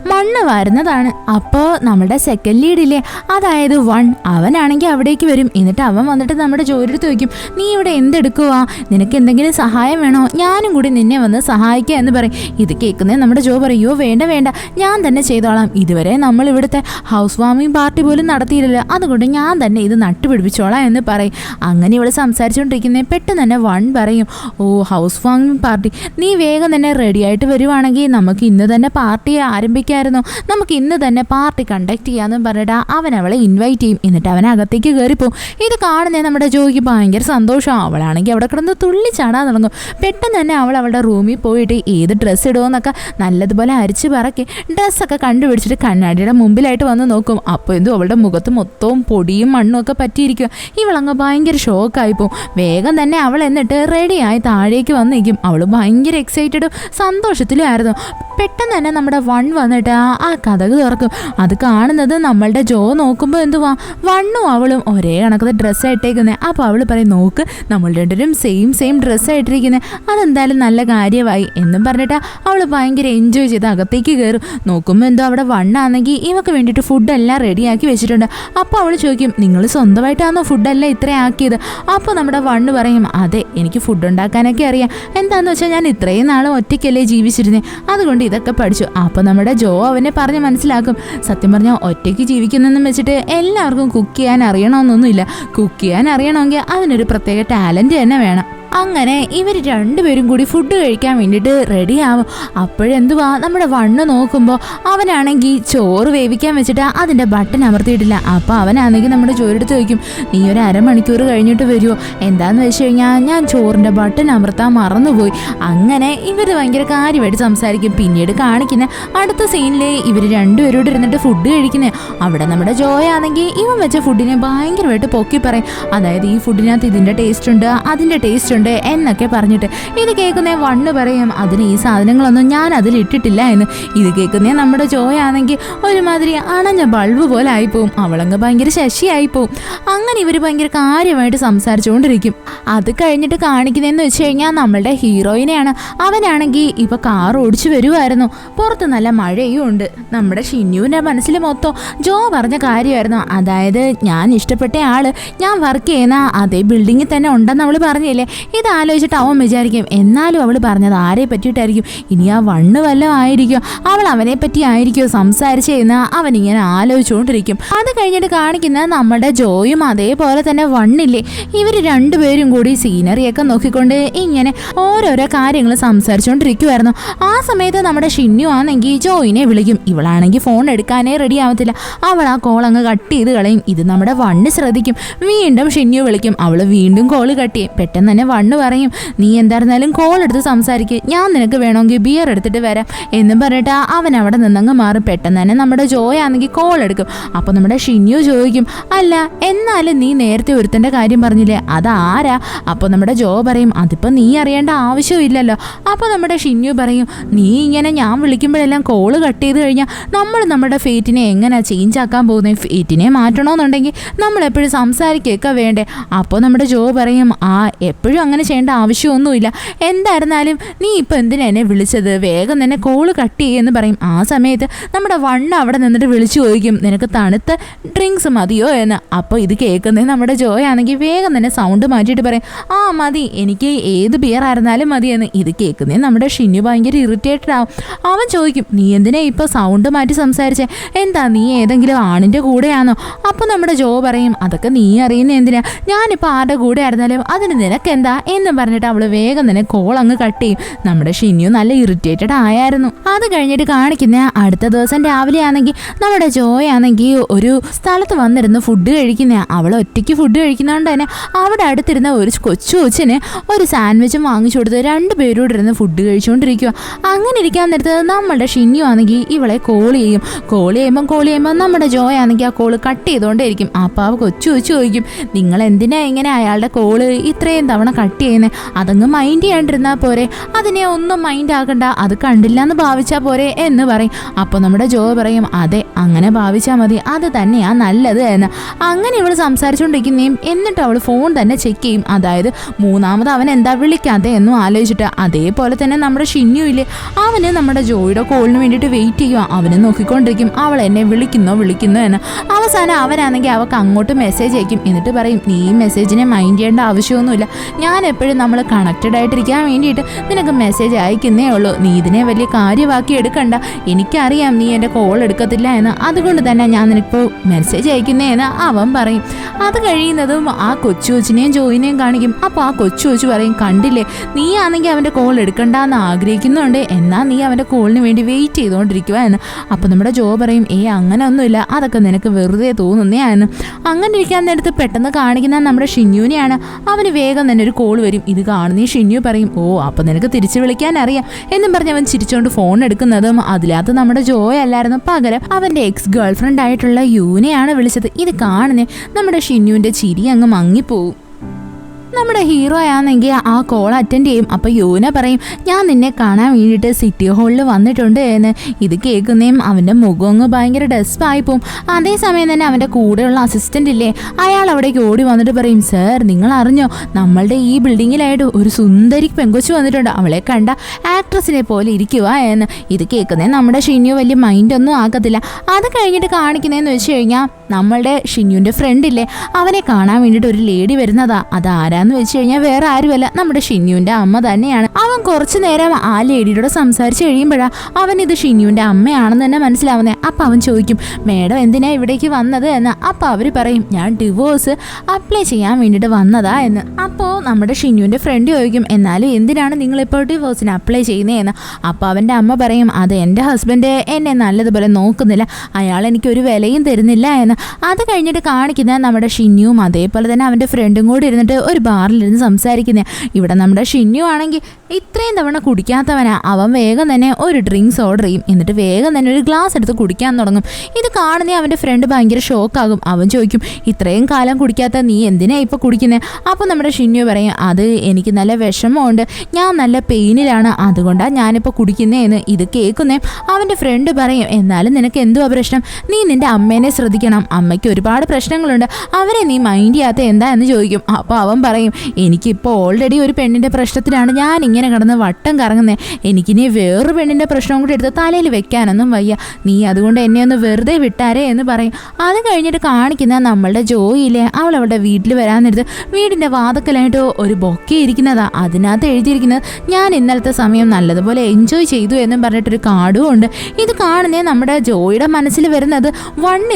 മണ്ണ് വരുന്നതാണ്. അപ്പോൾ നമ്മുടെ സെക്കൻഡ് ലീഡില്ലേ, അതായത് 1, അവനാണെങ്കിൽ അവിടേക്ക് വരും. എന്നിട്ട് അവൻ വന്നിട്ട് നമ്മുടെ ജോലിയെടുത്ത് ചോദിക്കും, നീ ഇവിടെ എന്തെടുക്കുവാ, നിനക്ക് എന്തെങ്കിലും സഹായം വേണോ, ഞാനും കൂടി നിന്നെ വന്ന് സഹായിക്കുക എന്ന് പറയും. ഇത് കേൾക്കുന്നേ നമ്മുടെ ജോ പറയോ, വേണ്ട വേണ്ട, ഞാൻ തന്നെ ചെയ്തോളാം, ഇതുവരെ നമ്മൾ ഇവിടുത്തെ ഹൗസ് വാമിംഗ് പാർട്ടി പോലും നടത്തിയില്ലല്ലോ, അതുകൊണ്ട് ഞാൻ തന്നെ ഇത് നട്ടുപിടിപ്പിച്ചോളാം എന്ന് പറയും. അങ്ങനെ ഇവിടെ സംസാരിച്ചുകൊണ്ടിരിക്കുന്നേ പെട്ടെന്ന് തന്നെ 1 പറയും, ഓ ഹൗസ് വാമിംഗ് പാർട്ടി, നീ വേഗം തന്നെ റെഡി ആയിട്ട് വരുവാണെങ്കിൽ നമുക്ക് ഇന്ന് തന്നെ പാർട്ടി ആരംഭിക്കാം, നമുക്ക് ഇന്ന് തന്നെ പാർട്ടി കണ്ടക്ട് ചെയ്യാമെന്ന് പറഞ്ഞിട്ട് അവൻ അവളെ ഇൻവൈറ്റ് ചെയ്യും. എന്നിട്ട് അവൻ അകത്തേക്ക് കയറിപ്പോവും. ഇത് കാണുന്നേ നമ്മുടെ ജോയ്ക്ക് ഭയങ്കര സന്തോഷമാണ്. അവളാണെങ്കിൽ അവിടെ കിടന്ന് തുള്ളി ചാടാൻ തുടങ്ങും. പെട്ടെന്ന് തന്നെ അവളുടെ റൂമിൽ പോയിട്ട് ഏത് ഡ്രസ്സ് ഇടുമെന്നൊക്കെ നല്ലതുപോലെ അരിച്ച് പറക്കി ഡ്രസ്സൊക്കെ കണ്ടുപിടിച്ചിട്ട് കണ്ണാടിയുടെ മുമ്പിലായിട്ട് വന്ന് നോക്കും. അപ്പോൾ എന്തോ അവളുടെ മുഖത്ത് മൊത്തവും പൊടിയും മണ്ണും ഒക്കെ പറ്റിയിരിക്കുക. ഇവളങ്ങ് ഭയങ്കര ഷോക്കായിപ്പോവും. വേഗം തന്നെ അവൾ എന്നിട്ട് റെഡിയായി താഴേക്ക് വന്ന് നിൽക്കും. അവൾ ഭയങ്കര എക്സൈറ്റഡും സന്തോഷത്തിലും ആയിരുന്നു. പെട്ടെന്ന് തന്നെ നമ്മുടെ 1 വന്നിട്ട് ആ കഥക് തുറക്കും. അത് കാണുന്നത് നമ്മളുടെ ജോ നോക്കുമ്പോൾ എന്തുവാ വണ്ണും അവളും ഒരേ കണക്കത്തെ ഡ്രസ്സാണ് ഇട്ടേക്കുന്നത്. അപ്പോൾ അവൾ പറയും നോക്ക് നമ്മൾ രണ്ടുപേരും സെയിം ഡ്രസ്സാണ് ഇട്ടിരിക്കുന്നത്, അതെന്തായാലും നല്ല കാര്യമായി എന്നും പറഞ്ഞിട്ട് അവൾ ഭയങ്കര എൻജോയ് ചെയ്ത് അകത്തേക്ക് കയറും. നോക്കുമ്പോൾ എന്തോ അവിടെ വണ്ണാണെങ്കിൽ ഇവക്ക് വേണ്ടിയിട്ട് ഫുഡെല്ലാം റെഡിയാക്കി വെച്ചിട്ടുണ്ട്. അപ്പോൾ അവൾ ചോദിക്കും നിങ്ങൾ സ്വന്തമായിട്ടാണോ ഫുഡെല്ലാം ഇത്രയും ആക്കിയത്? അപ്പോൾ നമ്മുടെ വണ്ണ് പറയും അതെ എനിക്ക് ഫുഡ് ഉണ്ടാക്കാനൊക്കെ അറിയാം, എന്താണെന്ന് വെച്ചാൽ ഞാൻ ഇത്രയും നാളും ഒറ്റയ്ക്കല്ലേ ജീവിച്ചിരുന്നേ, അതുകൊണ്ട് ഇതൊക്കെ പഠിച്ചു. അപ്പോൾ നമ്മുടെ ജോ അവനെ പറഞ്ഞ് മനസ്സിലാക്കും സത്യം പറഞ്ഞാൽ ഒറ്റയ്ക്ക് ജീവിക്കുന്നെന്നും വെച്ചിട്ട് എല്ലാവർക്കും കുക്ക് ചെയ്യാൻ അറിയണമെന്നൊന്നുമില്ല. കുക്ക് ചെയ്യാൻ അറിയണമെങ്കിൽ അതിനൊരു പ്രത്യേക ടാലൻറ്റ് തന്നെ വേണം. അങ്ങനെ ഇവർ രണ്ടുപേരും കൂടി ഫുഡ് കഴിക്കാൻ വേണ്ടിയിട്ട് റെഡിയാവും. അപ്പോഴെന്തുവാ നമ്മുടെ വണ്ണ് നോക്കുമ്പോൾ അവനാണെങ്കിൽ ചോറ് വേവിക്കാൻ വെച്ചിട്ട് അതിൻ്റെ ബട്ടൺ അമർത്തിയിട്ടില്ല. അപ്പോൾ അവനാണെങ്കിൽ നമ്മുടെ ചോരെടുത്ത് ചോദിക്കും നീ ഒരു അരമണിക്കൂർ കഴിഞ്ഞിട്ട് വരുമോ? എന്താണെന്ന് വെച്ച് കഴിഞ്ഞാൽ ഞാൻ ചോറിൻ്റെ ബട്ടൺ അമർത്താൻ മറന്നുപോയി. അങ്ങനെ ഇവർ ഭയങ്കര കാര്യമായിട്ട് സംസാരിക്കും. പിന്നീട് കാണിക്കുന്ന അടുത്ത സീനിൽ ഇവർ രണ്ടുപേരോട് ഇരുന്നിട്ട് ഫുഡ് കഴിക്കുന്നത്. അവിടെ നമ്മുടെ ജോയാണെങ്കിൽ ഇവൻ വെച്ച ഫുഡിനെ ഭയങ്കരമായിട്ട് പൊക്കി പറയും. അതായത് ഈ ഫുഡിനകത്ത് ഇതിൻ്റെ ടേസ്റ്റ് ഉണ്ട്, അതിൻ്റെ ടേസ്റ്റ് ഉണ്ട് എന്നൊക്കെ പറഞ്ഞിട്ട്. ഇത് കേൾക്കുന്നേ വണ്ണ് പറയും അതിന് ഈ സാധനങ്ങളൊന്നും ഞാൻ അതിൽ ഇട്ടിട്ടില്ല എന്ന്. ഇത് കേൾക്കുന്നേ നമ്മുടെ ജോയാണെങ്കിൽ ഒരുമാതിരി അണഞ്ഞ ബൾബ് പോലെ ആയിപ്പോവും. അവളങ്ങ് ഭയങ്കര ശശിയായിപ്പോവും. അങ്ങനെ ഇവർ ഭയങ്കര കാര്യമായിട്ട് സംസാരിച്ചുകൊണ്ടിരിക്കും. അത് കഴിഞ്ഞിട്ട് കാണിക്കുന്നതെന്ന് വെച്ച് കഴിഞ്ഞാൽ നമ്മളുടെ ഹീറോയിനെയാണ്. അവനാണെങ്കിൽ ഇപ്പൊ കാർ ഓടിച്ചു വരുമായിരുന്നു. പുറത്ത് നല്ല മഴയും ഉണ്ട്. നമ്മുടെ ഷിന്നുവിൻ്റെ മനസ്സിൽ മൊത്തം ജോ പറഞ്ഞ കാര്യമായിരുന്നു. അതായത് ഞാൻ ഇഷ്ടപ്പെട്ട ആള് ഞാൻ വർക്ക് ചെയ്യുന്ന അതേ ബിൽഡിങ്ങിൽ തന്നെ ഉണ്ടെന്ന് അവൾ പറഞ്ഞില്ലേ. ഇത് ആലോചിച്ചിട്ട് അവൻ വിചാരിക്കും എന്നാലും അവൾ പറഞ്ഞത് ആരെ പറ്റിയിട്ടായിരിക്കും, ഇനി ആ വണ്ണ് വല്ലതും ആയിരിക്കും, അവൾ അവനെ പറ്റി ആയിരിക്കും സംസാരിച്ചെന്ന് അവനിങ്ങനെ ആലോചിച്ചുകൊണ്ടിരിക്കും. അത് കഴിഞ്ഞിട്ട് കാണിക്കുന്ന നമ്മുടെ ജോയും അതേപോലെ തന്നെ വണ്ണില്ലേ, ഇവർ രണ്ടുപേരും കൂടി സീനറിയൊക്കെ നോക്കിക്കൊണ്ട് ഇങ്ങനെ ഓരോരോ കാര്യങ്ങൾ സംസാരിച്ചുകൊണ്ടിരിക്കുമായിരുന്നു. ആ സമയത്ത് നമ്മുടെ ഷിന്നു ആണെങ്കിൽ ജോയിനെ വിളിക്കും. ഇവളാണെങ്കിൽ ഫോൺ എടുക്കാനേ റെഡി ആവത്തില്ല. അവൾ ആ കോൾ അങ്ങ് കട്ട് ചെയ്ത് കളയും. ഇത് നമ്മുടെ വണ്ണ് ശ്രദ്ധിക്കും. വീണ്ടും ഷിന്നു വിളിക്കും. അവൾ വീണ്ടും കോള് കട്ട് ചെയ്യും. പെട്ടെന്ന് തന്നെ വണ്ണ് പറയും നീ എന്തായിരുന്നാലും കോൾ എടുത്ത് സംസാരിക്കുക, ഞാൻ നിനക്ക് വേണമെങ്കിൽ ബിയർ എടുത്തിട്ട് വരാം എന്നും പറഞ്ഞിട്ട് അവൻ അവിടെ നിന്നങ്ങ് മാറും. പെട്ടെന്ന് തന്നെ നമ്മുടെ ജോയാണെങ്കിൽ കോൾ എടുക്കും. അപ്പോൾ നമ്മുടെ ഷിന്നു ചോദിക്കും അല്ല എന്നാലും നീ നേരത്തെ ഒരുത്തൻ്റെ കാര്യം പറഞ്ഞില്ലേ അതാരാ? അപ്പോൾ നമ്മുടെ ജോ പറയും അതിപ്പോൾ നീ അറിയേണ്ട ആവശ്യമില്ലല്ലോ. അപ്പോൾ നമ്മുടെ ഷിന്നു പറയും നീ ഇങ്ങനെ ഞാൻ വിളിക്കുമ്പോഴെല്ലാം കോള് കട്ട് ചെയ്ത് കഴിഞ്ഞാൽ നമ്മൾ നമ്മുടെ ഫേറ്റിനെ എങ്ങനെയാണ് ചേഞ്ച് ആക്കാൻ പോകുന്നത്? ഫേറ്റിനെ മാറ്റണമെന്നുണ്ടെങ്കിൽ നമ്മളെപ്പോഴും സംസാരിക്കുകയൊക്കെ വേണ്ടേ? അപ്പോൾ നമ്മുടെ ജോ പറയും എപ്പോഴും അങ്ങനെ ചെയ്യേണ്ട ആവശ്യമൊന്നുമില്ല, എന്തായിരുന്നാലും നീ ഇപ്പം എന്തിനാ എന്നെ വിളിച്ചത്, വേഗം തന്നെ കോള് കട്ട് ചെയ്യുമെന്ന് പറയും. ആ സമയത്ത് നമ്മുടെ വണ്ണ് അവിടെ നിന്നിട്ട് വിളിച്ചു ചോദിക്കും നിനക്ക് തണുത്ത ഡ്രിങ്ക്സ് മതിയോ എന്ന്. അപ്പോൾ ഇത് കേൾക്കുന്നത് നമ്മുടെ ജോയാണെങ്കിൽ വേഗം തന്നെ സൗണ്ട് മാറ്റിയിട്ട് പറയും മതി, എനിക്ക് ഏത് ബിയർ ആയിരുന്നാലും മതിയെന്ന്. ഇത് കേൾക്കുന്നത് നമ്മുടെ ഷിന്നു ഭയങ്കര ഇറിറ്റേറ്റഡ് ആവും. അവൻ ചോദിക്കും നീ എന്തിനാ ഇപ്പോൾ സൗണ്ട് മാറ്റി സംസാരിച്ചേ, എന്താ നീ ഏതെങ്കിലും ആണിൻ്റെ കൂടെയാണോ? അപ്പോൾ നമ്മുടെ ജോ പറയും അതൊക്കെ നീ അറിയുന്ന എന്തിനാ, ഞാനിപ്പോൾ ആരുടെ കൂടെ ആയിരുന്നാലും അതിന് നിനക്കെന്താ എന്നും പറഞ്ഞിട്ട് അവൾ വേഗം തന്നെ കോൾ അങ്ങ് കട്ട് ചെയ്യും. നമ്മുടെ ഷിന്നു നല്ല ഇറിറ്റേറ്റഡ് ആയിരുന്നു. അത് കഴിഞ്ഞിട്ട് കാണിക്കുന്ന അടുത്ത ദിവസം രാവിലെ ആണെങ്കിൽ നമ്മുടെ ജോയാണെങ്കിൽ ഒരു സ്ഥലത്ത് വന്നിരുന്ന് ഫുഡ് കഴിക്കുന്ന. അവൾ ഒറ്റയ്ക്ക് ഫുഡ് കഴിക്കുന്നതുകൊണ്ട് തന്നെ അവിടെ അടുത്തിരുന്ന ഒരു കൊച്ചിന് ഒരു സാൻഡ്വിച്ചും വാങ്ങിച്ചു കൊടുത്ത് രണ്ടുപേരോട് ഇരുന്ന് ഫുഡ് കഴിച്ചുകൊണ്ടിരിക്കുക. അങ്ങനെ ഇരിക്കാൻ നേരത്ത് നമ്മുടെ ഷിന്നു ആണെങ്കിൽ ഇവളെ കോൾ ചെയ്യും. കോൾ ചെയ്യുമ്പോൾ നമ്മുടെ ജോയാണെങ്കിൽ ആ കോള് കട്ട് ചെയ്തുകൊണ്ടേയിരിക്കും. അപ്പോൾ ആ കൊച്ചു ചോദിക്കും നിങ്ങൾ എന്തിനാ ഇങ്ങനെ അയാളുടെ കോള് ഇത്രയും തവണ കട്ട് ചെയ്യുന്നത്, അതങ്ങ് മൈൻഡ് ചെയ്യാണ്ടിരുന്നാൽ പോരെ, അതിനെ ഒന്നും മൈൻഡ് ആക്കണ്ട, അത് കണ്ടില്ല എന്ന് ഭാവിച്ചാൽ പോരെ എന്ന് പറയും. അപ്പോൾ നമ്മുടെ ജോ പറയും അതെ അങ്ങനെ ഭാവിച്ചാൽ മതി, അത് തന്നെയാ നല്ലത് എന്ന്. അങ്ങനെ ഇവൾ സംസാരിച്ചുകൊണ്ടിരിക്കുന്നേയും എന്നിട്ട് അവൾ ഫോൺ തന്നെ ചെക്ക് ചെയ്യും. അതായത് മൂന്നാമത് അവൻ എന്താ വിളിക്കാതെ എന്നും ആലോചിച്ചിട്ട്. അതേപോലെ തന്നെ നമ്മുടെ ഷിന്നു ഇല്ലേ, അവന് നമ്മുടെ ജോയുടെ കോളിന് വേണ്ടിയിട്ട് വെയിറ്റ് ചെയ്യുക. അവന് നോക്കിക്കൊണ്ടിരിക്കും അവൾ എന്നെ വിളിക്കുന്നോ എന്ന്. അവസാനം അവനാണെങ്കിൽ അവൾക്ക് അങ്ങോട്ട് മെസ്സേജ് അയക്കും. എന്നിട്ട് പറയും നീ മെസ്സേജിനെ മൈൻഡ് ചെയ്യേണ്ട ആവശ്യമൊന്നുമില്ല, ഞാൻ എപ്പോഴും നമ്മൾ കണക്റ്റഡ് ആയിട്ടിരിക്കാൻ വേണ്ടിയിട്ട് നിനക്ക് മെസ്സേജ് അയക്കുന്നേ ഉള്ളൂ, നീ ഇതിനെ വലിയ കാര്യമാക്കി എടുക്കണ്ട, എനിക്കറിയാം നീ എൻ്റെ കോൾ എടുക്കത്തില്ല എന്ന്, അതുകൊണ്ട് തന്നെ ഞാൻ നിനക്കിപ്പോൾ മെസ്സേജ് അയക്കുന്നേ എന്ന് അവൻ പറയും. അത് കഴിയുന്നതും ആ കൊച്ചിനെയും ജോയിനെയും കാണിക്കും. അപ്പോൾ ആ കൊച്ചു പറയും കണ്ടില്ലേ, നീ ആണെങ്കിൽ അവൻ്റെ കോൾ എടുക്കണ്ടെന്ന് ആഗ്രഹിക്കുന്നുണ്ട്, എന്നാൽ നീ അവൻ്റെ കോളിന് വേണ്ടി വെയിറ്റ് ചെയ്തുകൊണ്ടിരിക്കുക എന്ന്. അപ്പോൾ നമ്മുടെ ജോ പറയും അങ്ങനെ ഒന്നുമില്ല, അതൊക്കെ നിനക്ക് വെറുതെ തോന്നുന്നതാണ്. അങ്ങനെ ഇരിക്കാൻ നേരത്ത് പെട്ടെന്ന് കാണിക്കുന്ന നമ്മുടെ ഷിന്നുവിനെയാണ്. അവന് വേഗം തന്നെ ഒരു കോൾ വരും. ഇത് കാണുന്ന ഷിന്നു പറയും അപ്പോൾ നിനക്ക് തിരിച്ചു വിളിക്കാൻ അറിയാം എന്നും പറഞ്ഞ് അവൻ ചിരിച്ചുകൊണ്ട് ഫോൺ എടുക്കുന്നതും അതിനകത്ത് നമ്മുടെ ജോയ് അല്ലായിരുന്നു, പകരം അവൻ്റെ എക്സ് ഗേൾ ഫ്രണ്ട് ആയിട്ടുള്ള യുവിനെയാണ് വിളിച്ചത്. ഇത് കാണുന്നേ നമ്മുടെ ഷിന്നുവിൻ്റെ ചിരി അങ്ങ് മങ്ങിപ്പോവും. നമ്മുടെ ഹീറോ ആണെങ്കിൽ ആ കോൾ അറ്റൻഡ് ചെയ്യും. അപ്പോൾ യുവന പറയും ഞാൻ നിന്നെ കാണാൻ വേണ്ടിയിട്ട് സിറ്റി ഹാളിൽ വന്നിട്ടുണ്ട് എന്ന്. ഇത് കേൾക്കുന്നേയും അവൻ്റെ മുഖം ഭയങ്കര ഡെസ്പായി പോവും. അതേസമയം തന്നെ അവൻ്റെ കൂടെയുള്ള അസിസ്റ്റൻ്റ് ഇല്ലേ, അയാൾ അവിടേക്ക് ഓടി വന്നിട്ട് പറയും സർ നിങ്ങൾ അറിഞ്ഞോ, നമ്മളുടെ ഈ ബിൽഡിങ്ങിലായിട്ട് ഒരു സുന്ദരി പെങ്കൊച്ചു വന്നിട്ടുണ്ട്, അവളെ കണ്ട ആക്ട്രസിനെ പോലെ ഇരിക്കുക എന്ന്. ഇത് കേൾക്കുന്നേ നമ്മുടെ ഷിന്യു വലിയ മൈൻഡൊന്നും ആക്കത്തില്ല. അത് കഴിഞ്ഞിട്ട് കാണിക്കുന്നതെന്ന് വെച്ച് കഴിഞ്ഞാൽ നമ്മളുടെ ഷിന്യുവിൻ്റെ ഫ്രണ്ടില്ലേ, അവനെ കാണാൻ വേണ്ടിയിട്ട് ഒരു ലേഡി വരുന്നതാ. അതാരാന്ന് വെച്ച് കഴിഞ്ഞാൽ വേറെ ആരുമല്ല, നമ്മുടെ ഷിന്യുവിൻ്റെ അമ്മ തന്നെയാണ്. അവൻ കുറച്ചു നേരം ആ ലേഡിയോട് സംസാരിച്ച് കഴിയുമ്പോഴാണ് അവൻ ഇത് ഷിന്യുവിൻ്റെ അമ്മയാണെന്ന് തന്നെ മനസ്സിലാവുന്നത്. അപ്പം അവൻ ചോദിക്കും മേഡം എന്തിനാ ഇവിടേക്ക് വന്നത് എന്ന്. അപ്പം അവർ പറയും ഞാൻ ഡിവോഴ്സ് അപ്ലൈ ചെയ്യാൻ വേണ്ടിയിട്ട് വന്നതാ എന്ന്. അപ്പോൾ നമ്മുടെ ഷിന്യുവിൻ്റെ ഫ്രണ്ട് ചോദിക്കും എന്നാലും എന്തിനാണ് നിങ്ങളിപ്പോൾ ഡിവോഴ്സിന് അപ്ലൈ ചെയ്യുന്നതെന്ന്. അപ്പോൾ അവൻ്റെ അമ്മ പറയും അത് എൻ്റെ ഹസ്ബൻഡ് എന്നെ നല്ലതുപോലെ നോക്കുന്നില്ല, അയാൾ എനിക്കൊരു വിലയും തരുന്നില്ല എന്ന്. അത് കഴിഞ്ഞിട്ട് കാണിക്കുന്ന നമ്മുടെ ഷിന്യുവും അതേപോലെ തന്നെ അവൻ്റെ ഫ്രണ്ടും കൂടി ഇരുന്നിട്ട് ഒരു ബാറിലിരുന്ന് സംസാരിക്കുന്നത്. ഇവിടെ നമ്മുടെ ഷിന്യു ആണെങ്കിൽ ഇത്രയും തവണ കുടിക്കാത്തവനാ. അവൻ വേഗം തന്നെ ഒരു ഡ്രിങ്ക്സ് ഓർഡർ ചെയ്യും, എന്നിട്ട് വേഗം തന്നെ ഒരു ഗ്ലാസ് എടുത്ത് കുടിക്കാൻ തുടങ്ങും. ഇത് കാണുന്നേ അവൻ്റെ ഫ്രണ്ട് ഭയങ്കര ഷോക്കാകും. അവൻ ചോദിക്കും ഇത്രയും കാലം കുടിക്കാത്ത നീ എന്തിനാ ഇപ്പോൾ കുടിക്കുന്നത്? അപ്പോൾ നമ്മുടെ ഷിന്യു പറയും അത് എനിക്ക് നല്ല വിഷമമുണ്ട്, ഞാൻ നല്ല പെയിനിലാണ്, അതുകൊണ്ടാണ് ഞാനിപ്പോൾ കുടിക്കുന്നതെന്ന്. ഇത് കേൾക്കുന്നേ അവൻ്റെ ഫ്രണ്ട് പറയും എന്നാലും നിനക്ക് എന്തുവാ പ്രശ്നം, നീ നിൻ്റെ അമ്മേനെ ശ്രദ്ധിക്കണം, അമ്മയ്ക്ക് ഒരുപാട് പ്രശ്നങ്ങളുണ്ട്, അവരെ നീ മൈൻഡ് ചെയ്യാത്ത എന്താ എന്ന് ചോദിക്കും. അപ്പോൾ അവൻ പറയും എനിക്കിപ്പോൾ ഓൾറെഡി ഒരു പെണ്ണിൻ്റെ പ്രശ്നത്തിലാണ് ഞാൻ ഇങ്ങനെ കിടന്ന് വട്ടം കറങ്ങുന്നത്, എനിക്കിനി വേറൊരു പെണ്ണിൻ്റെ പ്രശ്നവും കൂടി എടുത്ത് തലയിൽ വെക്കാനൊന്നും വയ്യ, നീ അതുകൊണ്ട് എന്നെ ഒന്ന് വെറുതെ വിട്ടാരേ എന്ന് പറയും. അത് കഴിഞ്ഞിട്ട് കാണിക്കുന്ന നമ്മളുടെ ജോയിയിലെ അവൾ അവളുടെ വീട്ടിൽ വരാൻ നേരത്ത് വീടിൻ്റെ വാതക്കലായിട്ട് ഒരു ബൊക്കെ ഇരിക്കുന്നതാ. അതിനകത്ത് എഴുതിയിരിക്കുന്നത് ഞാൻ ഇന്നലത്തെ സമയം നല്ലതുപോലെ എൻജോയ് ചെയ്തു എന്നും പറഞ്ഞിട്ടൊരു കാർഡും ഉണ്ട്. ഇത് കാണുന്നേ നമ്മുടെ ജോയിയുടെ മനസ്സിൽ വരുന്നത്